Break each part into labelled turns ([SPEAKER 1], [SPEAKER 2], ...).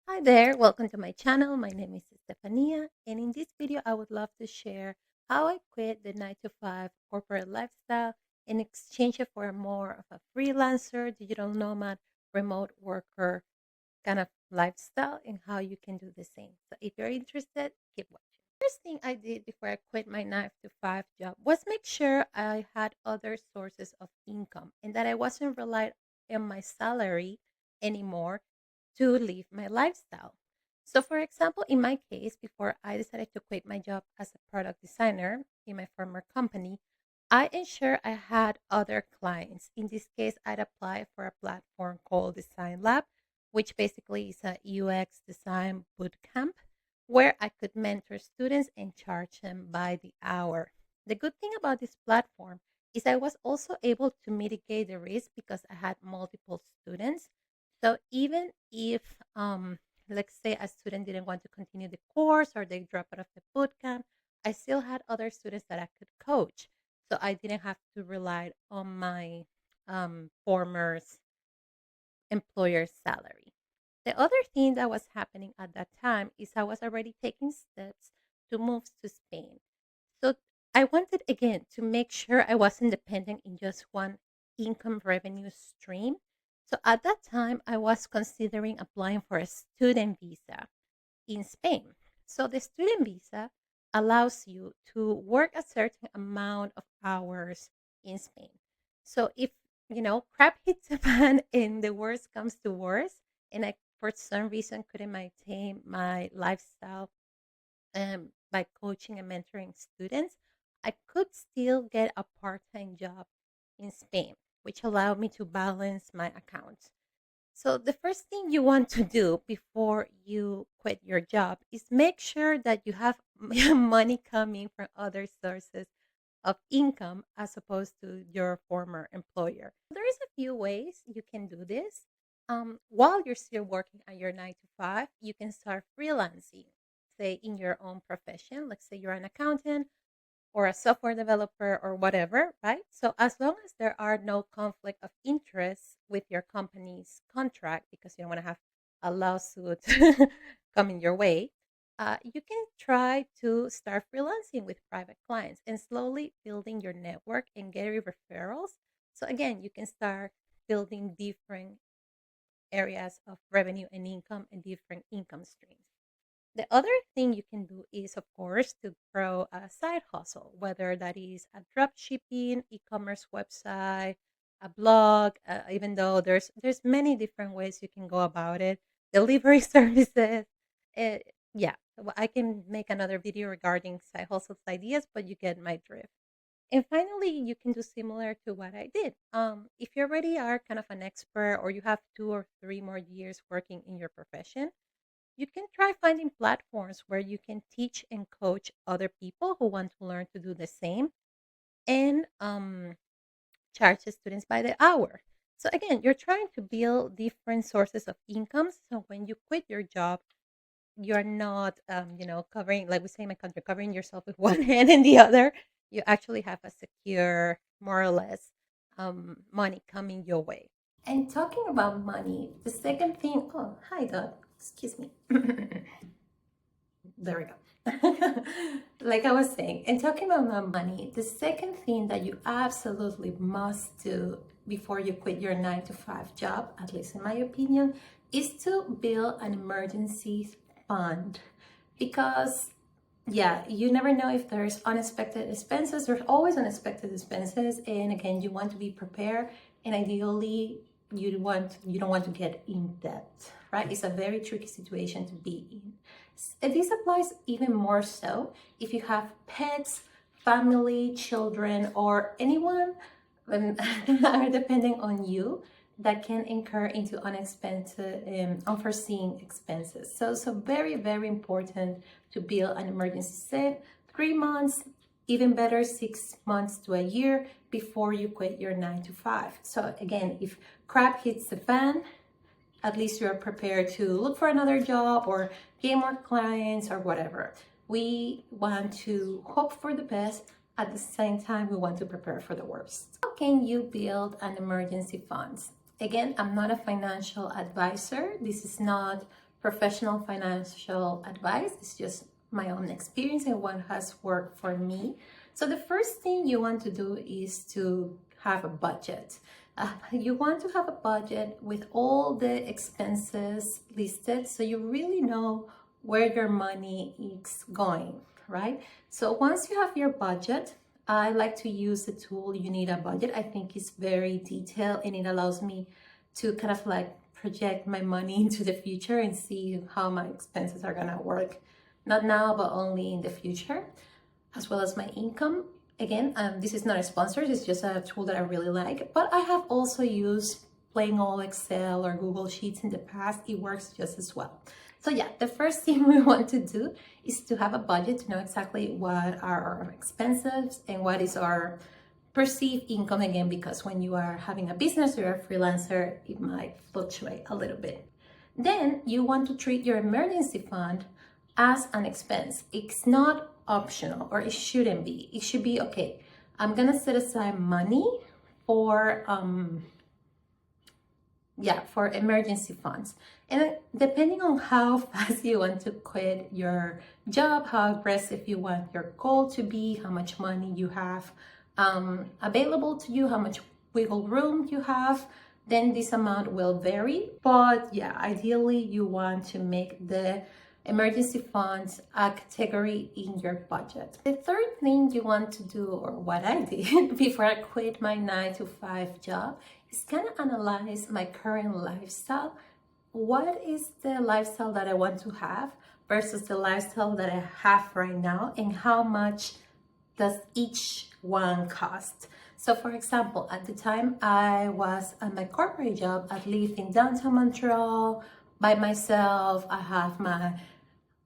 [SPEAKER 1] Hi there, welcome to my channel. My name is Estefania, and in this video, I would love to share how I quit the 9 to 5 corporate lifestyle in exchange for more of a freelancer, digital nomad, remote worker kind of lifestyle and how you can do the same. So if you're interested, keep watching. First thing I did before I quit my 9 to 5 job was make sure I had other sources of income and that I wasn't relied on my salary anymore to live my lifestyle. So, for example, in my case, before I decided to quit my job as a product designer in my former company, I ensured I had other clients. In this case, I'd apply for a platform called Design Lab, which basically is a UX design bootcamp where I could mentor students and charge them by the hour. The good thing about this platform is I was also able to mitigate the risk because I had multiple students. So even if, let's say, a student didn't want to continue the course or they drop out of the bootcamp, I still had other students that I could coach. So I didn't have to rely on my former employer's salary. The other thing that was happening at that time is I was already taking steps to move to Spain. So I wanted again to make sure I wasn't dependent in just one income revenue stream. So at that time, I was considering applying for a student visa in Spain. So the student visa allows you to work a certain amount of hours in Spain. So if crap hits the fan and the worst comes to worst, and I for some reason couldn't maintain my lifestyle by coaching and mentoring students, I could still get a part-time job in Spain, which allowed me to balance my accounts. So, the first thing you want to do before you quit your job is make sure that you have money coming from other sources of income as opposed to your former employer. There is a few ways you can do this. While you're still working at your 9 to 5, you can start freelancing, say in your own profession. Let's say you're an accountant or a software developer or whatever, right? So as long as there are no conflict of interest with your company's contract, because you don't want to have a lawsuit coming your way, you can try to start freelancing with private clients and slowly building your network and getting referrals. So again, you can start building different areas of revenue and income and different income streams. The other thing you can do is, of course, to grow a side hustle, whether that is a drop shipping, e-commerce website, a blog. Even though there's many different ways you can go about it, delivery services. Uh, yeah, well, I can make another video regarding side hustles ideas, but you get my drift. And finally, you can do similar to what I did. If you already are kind of an expert, or you have 2 or 3 more years working in your profession, you can try finding platforms where you can teach and coach other people who want to learn to do the same and charge the students by the hour. So again, you're trying to build different sources of income. So when you quit your job, you're not, covering, like we say in my country, covering yourself with one hand and the other. You actually have a secure, more or less, money coming your way. And talking about money, the second thing, oh, hi, Doug. Excuse me. There we go. Like I was saying, and talking about money, the second thing that you absolutely must do before you quit your 9 to 5 job, at least in my opinion, is to build an emergency fund. Because yeah, you never know if there's unexpected expenses. There's always unexpected expenses, and again, you want to be prepared. And ideally, you don't want to get in debt, right? It's a very tricky situation to be in. And this applies even more so if you have pets, family, children, or anyone that are depending on you that can incur into unexpected, unforeseen expenses. So very, very important to build an emergency set 3 months, even better 6 months to a year before you quit your 9 to 5. So again, if crap hits the fan, at least you're prepared to look for another job or get more clients or whatever. We want to hope for the best. At the same time, we want to prepare for the worst. How can you build an emergency fund? Again, I'm not a financial advisor. This is not professional financial advice. It's just my own experience and what has worked for me. So the first thing you want to do is to have a budget. You want to have a budget with all the expenses listed so you really know where your money is going, right? So once you have your budget, I like to use the tool You Need a Budget. I think it's very detailed and it allows me to kind of like project my money into the future and see how my expenses are gonna work, not now, but only in the future, as well as my income. Again, this is not a sponsor, it's just a tool that I really like, but I have also used plain old Excel or Google Sheets in the past. It works just as well. So yeah, the first thing we want to do is to have a budget, to know exactly what are our expenses and what is our perceived income, again, because when you are having a business or a freelancer, it might fluctuate a little bit. Then you want to treat your emergency fund as an expense. It's not optional, or it shouldn't be. It should be, okay, I'm gonna set aside money for for emergency funds. And depending on how fast you want to quit your job, how aggressive you want your goal to be, how much money you have available to you, how much wiggle room you have, then this amount will vary. But yeah, ideally you want to make the emergency funds a category in your budget. The third thing you want to do, or what I did before I quit my 9-to-5 job, is kind of analyze my current lifestyle. What is the lifestyle that I want to have versus the lifestyle that I have right now, and how much does each one cost? So for example, at the time I was at my corporate job, I lived in downtown Montreal by myself. I have my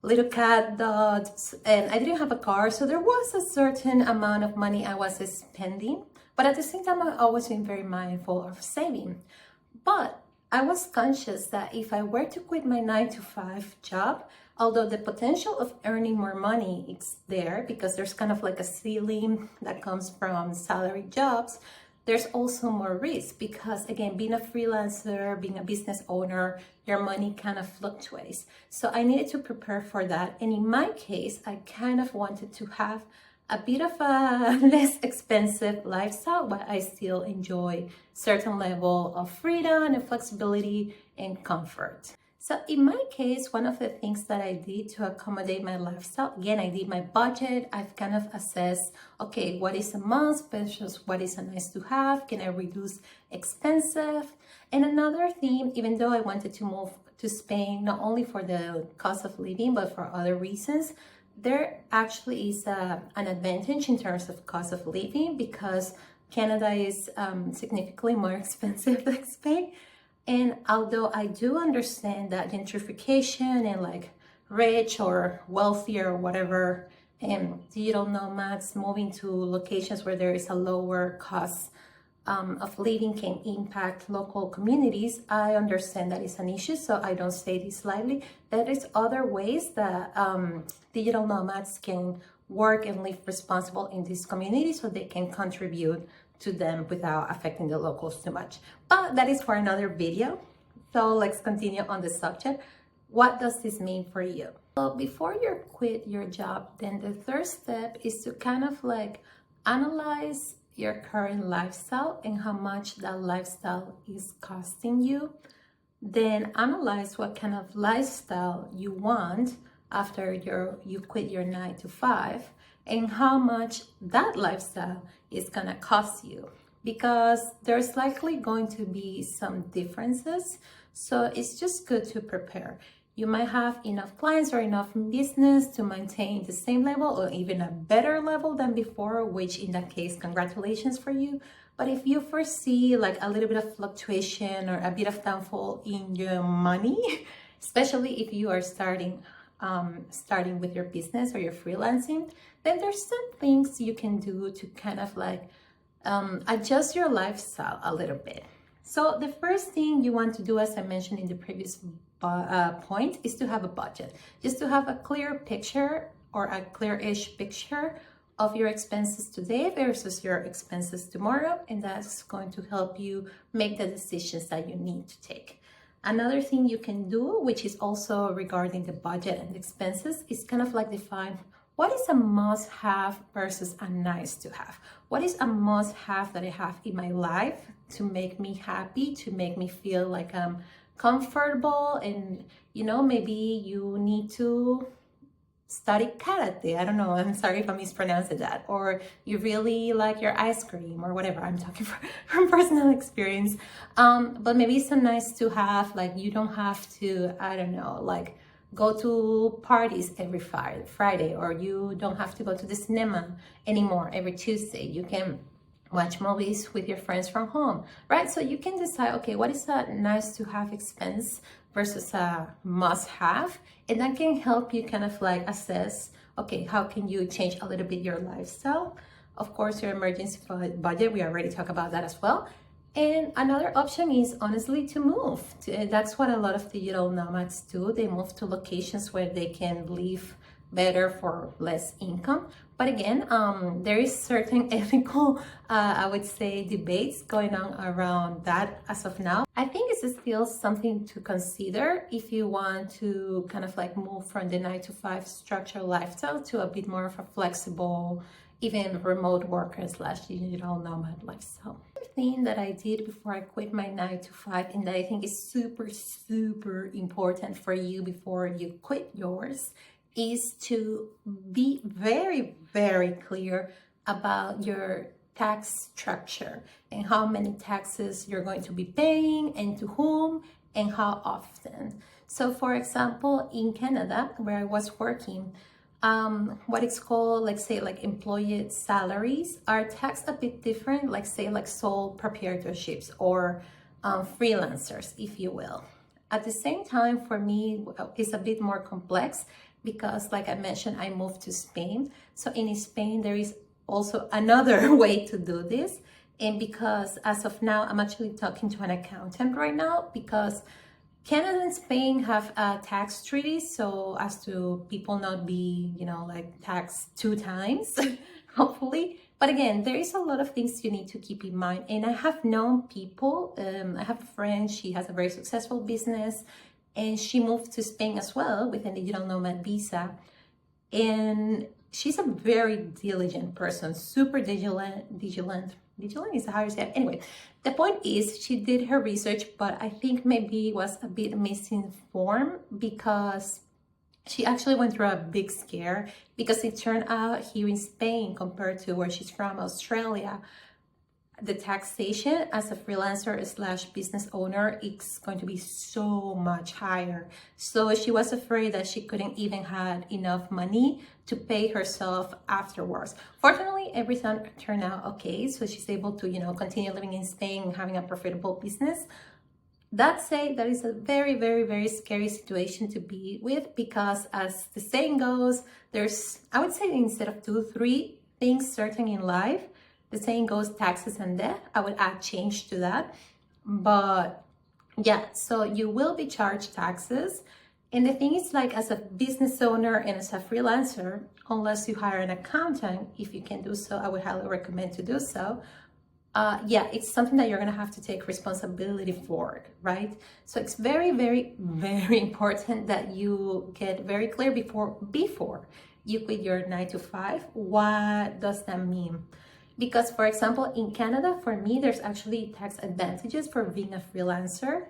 [SPEAKER 1] little cat, dogs, and I didn't have a car, so there was a certain amount of money I was spending, but at the same time I always been very mindful of saving. But I was conscious that if I were to quit my 9-to-5 job, although the potential of earning more money is there, because there's kind of like a ceiling that comes from salary jobs, there's also more risk, because again, being a freelancer, being a business owner, your money kind of fluctuates. So I needed to prepare for that. And in my case, I kind of wanted to have a bit of a less expensive lifestyle, but I still enjoy certain level of freedom and flexibility and comfort. So in my case, one of the things that I did to accommodate my lifestyle, again, I did my budget. I've kind of assessed, okay, what is a must versus what is a nice to have? Can I reduce expensive? And another thing, even though I wanted to move to Spain, not only for the cost of living, but for other reasons, there actually is an advantage in terms of cost of living, because Canada is significantly more expensive than Spain. And although I do understand that gentrification and like rich or wealthy or whatever, and digital nomads moving to locations where there is a lower cost of living can impact local communities, I understand that it's an issue, so I don't say this lightly. There is other ways that digital nomads can work and live responsible in this community, so they can contribute to them without affecting the locals too much. But that is for another video. So let's continue on the subject. What does this mean for you? So before you quit your job, then the third step is to kind of like analyze your current lifestyle and how much that lifestyle is costing you. Then analyze what kind of lifestyle you want after you quit your 9-to-5, and how much that lifestyle is gonna cost you, because there's likely going to be some differences. So it's just good to prepare. You might have enough clients or enough business to maintain the same level or even a better level than before, which in that case, congratulations for you. But if you foresee like a little bit of fluctuation or a bit of downfall in your money, especially if you are starting with your business or you're freelancing, then there's some things you can do to kind of like adjust your lifestyle a little bit. So the first thing you want to do, as I mentioned in the previous point, is to have a budget, just to have a clear picture or a clear-ish picture of your expenses today versus your expenses tomorrow, and that's going to help you make the decisions that you need to take. Another thing you can do, which is also regarding the budget and expenses, is kind of like define what is a must-have versus a nice-to-have. What is a must-have that I have in my life to make me happy, to make me feel like I'm comfortable, and maybe you need to study karate. I don't know. I'm sorry if I'm mispronouncing that. Or you really like your ice cream or whatever. I'm talking from personal experience. But maybe it's so nice to have, like, you don't have to, I don't know, like go to parties every Friday, or you don't have to go to the cinema anymore every Tuesday. You can watch movies with your friends from home, right? So you can decide, okay, what is a nice to have expense versus a must have, and that can help you kind of like assess, okay, how can you change a little bit your lifestyle. Of course, your emergency budget, we already talked about that as well. And another option is honestly to move. That's what a lot of digital nomads do. They move to locations where they can live better for less income. But again, there is certain ethical, I would say, debates going on around that as of now. I think it's still something to consider if you want to kind of like move from the 9 to 5 structured lifestyle to a bit more of a flexible, even remote worker slash digital nomad lifestyle. The thing that I did before I quit my 9 to 5, and that I think is super, super important for you before you quit yours, is to be very, very clear about your tax structure and how many taxes you're going to be paying and to whom and how often. So for example, in Canada, where I was working, what it's called, let's say like employee salaries are taxed a bit different, like say like sole proprietorships or freelancers, if you will. At the same time, for me, it's a bit more complex because, like I mentioned, I moved to Spain. So in Spain, there is also another way to do this. And because as of now, I'm actually talking to an accountant right now, because Canada and Spain have a tax treaty, so as to people not be, like taxed 2 times, hopefully. But again, there is a lot of things you need to keep in mind. And I have known people, I have a friend, she has a very successful business, and she moved to Spain as well with a digital nomad visa. And she's a very diligent person, super vigilant is how you say it. Anyway, the point is she did her research, but I think maybe it was a bit misinformed because she actually went through a big scare, because it turned out here in Spain, compared to where she's from, Australia, the taxation as a freelancer slash business owner is going to be so much higher. So she was afraid that she couldn't even have enough money to pay herself afterwards. Fortunately, everything turned out okay. So she's able to, continue living in Spain and having a profitable business. That said, that is a very, very, very scary situation to be with, because as the saying goes, there's, I would say, instead of 2, 3 things certain in life, the saying goes taxes and death. I would add change to that. But yeah, so you will be charged taxes. And the thing is, like, as a business owner and as a freelancer, unless you hire an accountant, if you can do so, I would highly recommend to do so. Yeah, it's something that you're gonna have to take responsibility for, right? So it's very, very, very important that you get very clear before you quit your 9 to 5. What does that mean? Because, for example, in Canada, for me, there's actually tax advantages for being a freelancer,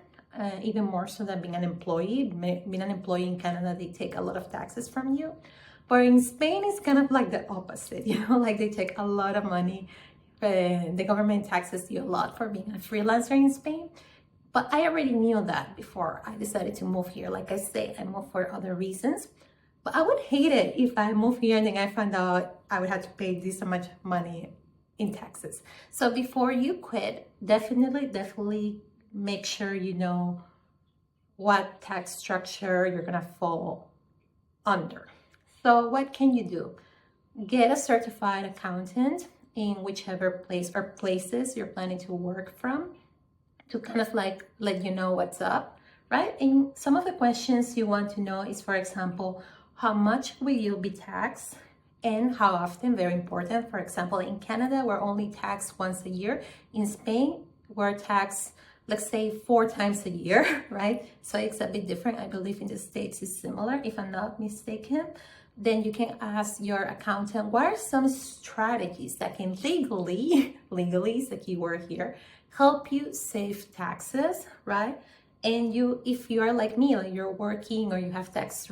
[SPEAKER 1] even more so than being an employee. Being an employee in Canada, they take a lot of taxes from you. But in Spain, it's kind of like the opposite, like they take a lot of money. The government taxes you a lot for being a freelancer in Spain. But I already knew that before I decided to move here. Like I say, I moved for other reasons. But I would hate it if I moved here and then I found out I would have to pay this much money in taxes. So before you quit, definitely make sure you know what tax structure you're gonna fall under. So what can you do? Get a certified accountant in whichever place or places you're planning to work from, to kind of like let you know what's up, right? And some of the questions you want to know is, for example, how much will you be taxed and how often? Very important. For example, in Canada, we're only taxed once a year. In Spain, we're taxed, let's say 4 times a year, right? So it's a bit different. I believe in the States it's similar, if I'm not mistaken. Then you can ask your accountant, what are some strategies that can legally is the key word here, help you save taxes, right? And if you are like me, like you're working or you have tax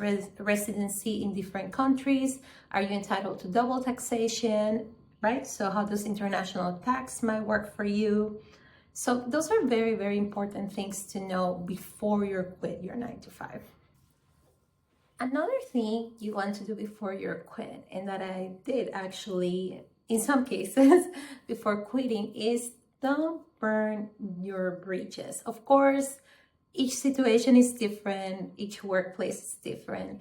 [SPEAKER 1] residency in different countries, are you entitled to double taxation, right? So how does international tax might work for you? So those are very, very important things to know before you quit your 9 to 5. Another thing you want to do before you quit, and that I did actually in some cases before quitting, is don't burn your bridges. Of course, each situation is different, each workplace is different.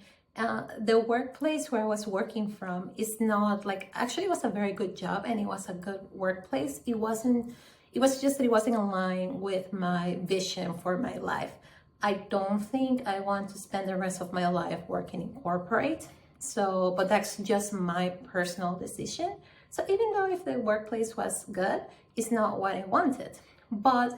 [SPEAKER 1] The workplace where I was working from is not like, actually it was a very good job and it was a good workplace. It was just that it wasn't aligned with my vision for my life. I don't think I want to spend the rest of my life working in corporate. So, but that's just my personal decision. So even though if the workplace was good, it's not what I wanted. But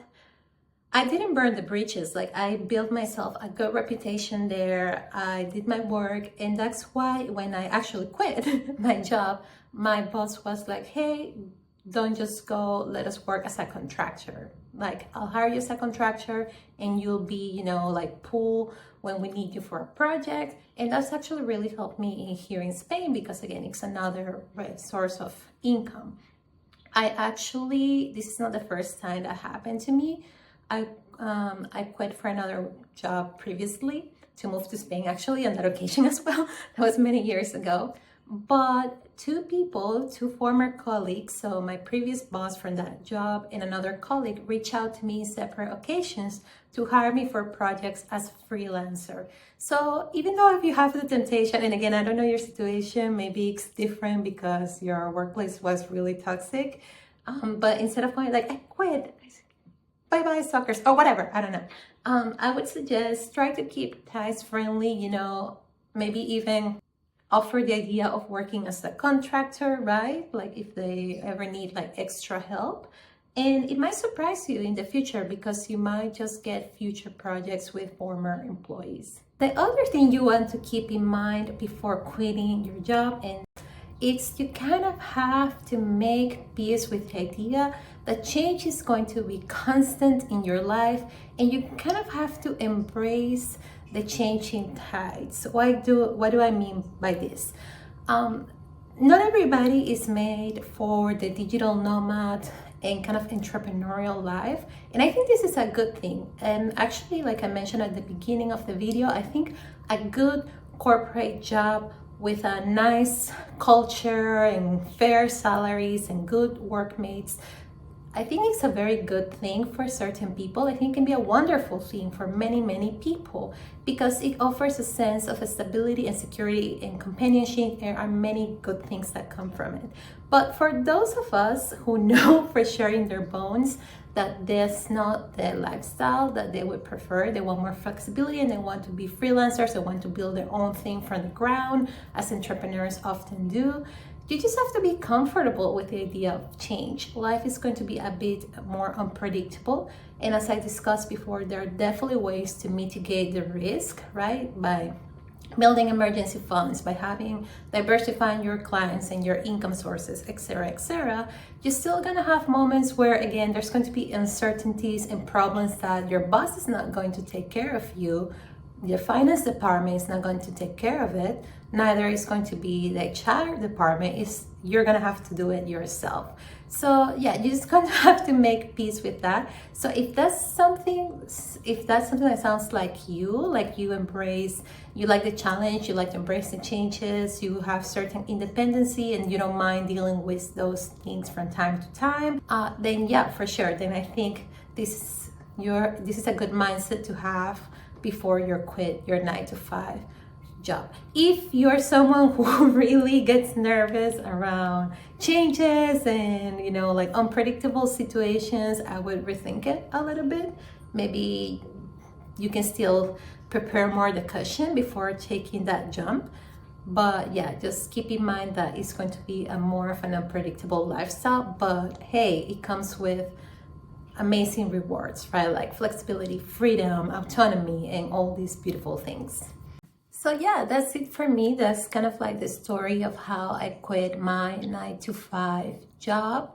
[SPEAKER 1] I didn't burn the bridges. Like, I built myself a good reputation there. I did my work, and that's why when I actually quit my job, my boss was like, hey, don't just go, let us work as a contractor. Like, I'll hire you as a contractor and you'll be, like pool when we need you for a project. And that's actually really helped me in here in Spain, because again, it's another source of income. This is not the first time that happened to me. I quit for another job previously to move to Spain, actually, on that occasion as well. That was many years ago. But two former colleagues, so my previous boss from that job and another colleague, reached out to me in separate occasions to hire me for projects as freelancer. So even though if you have the temptation, and again, I don't know your situation, maybe it's different because your workplace was really toxic, but instead of going like, I quit, bye-bye suckers, or whatever, I don't know. I would suggest try to keep ties friendly, maybe even offer the idea of working as a contractor, right? Like if they ever need like extra help. And it might surprise you in the future because you might just get future projects with former employees. The other thing you want to keep in mind before quitting your job, and it's you kind of have to make peace with the idea that change is going to be constant in your life, and you kind of have to embrace the changing tides. What do I mean by this? Not everybody is made for the digital nomad and kind of entrepreneurial life, and I think this is a good thing. And actually, like I mentioned at the beginning of the video, I think a good corporate job with a nice culture and fair salaries and good workmates, I think it's a very good thing for certain people. I think it can be a wonderful thing for many, many people because it offers a sense of stability and security and companionship. There are many good things that come from it. But for those of us who know for sure in their bones that that's not the lifestyle that they would prefer, they want more flexibility and they want to be freelancers, they want to build their own thing from the ground, as entrepreneurs often do, you just have to be comfortable with the idea of change. Life is going to be a bit more unpredictable. And as I discussed before, there are definitely ways to mitigate the risk, right? By building emergency funds, by diversifying your clients and your income sources, etc., etc. You're still gonna have moments where, again, there's going to be uncertainties and problems that your boss is not going to take care of you. Your finance department is not going to take care of it. Neither is going to be the HR department. You're gonna have to do it yourself. So yeah, you're just going to have to make peace with that. So if that's something that sounds like you like the challenge, you like to embrace the changes, you have certain independency and you don't mind dealing with those things from time to time, then yeah, for sure. Then I think this is a good mindset to have before you quit your 9 to 5 job. If you're someone who really gets nervous around changes and like unpredictable situations, I would rethink it a little bit. Maybe you can still prepare more the cushion before taking that jump. But yeah, just keep in mind that it's going to be a more of an unpredictable lifestyle. But hey, it comes with amazing rewards, right? Like flexibility, freedom, autonomy, and all these beautiful things. So yeah, that's it for me. That's kind of like the story of how I quit my 9 to 5 job.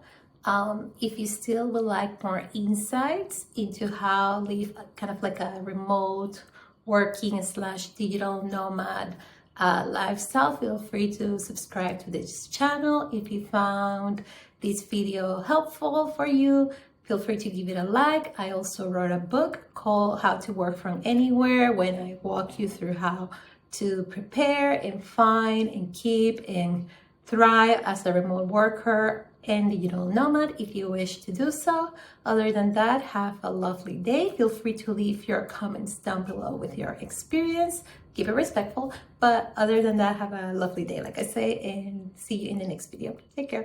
[SPEAKER 1] If you still would like more insights into how live kind of like a remote working slash digital nomad lifestyle, feel free to subscribe to this channel. If you found this video helpful for you, feel free to give it a like. I also wrote a book called How to Work from Anywhere, when I walk you through how to prepare and find and keep and thrive as a remote worker and digital nomad if you wish to do so. Other than that, have a lovely day. Feel free to leave your comments down below with your experience. Keep it respectful, but other than that, have a lovely day, like I say, and see you in the next video. Take care.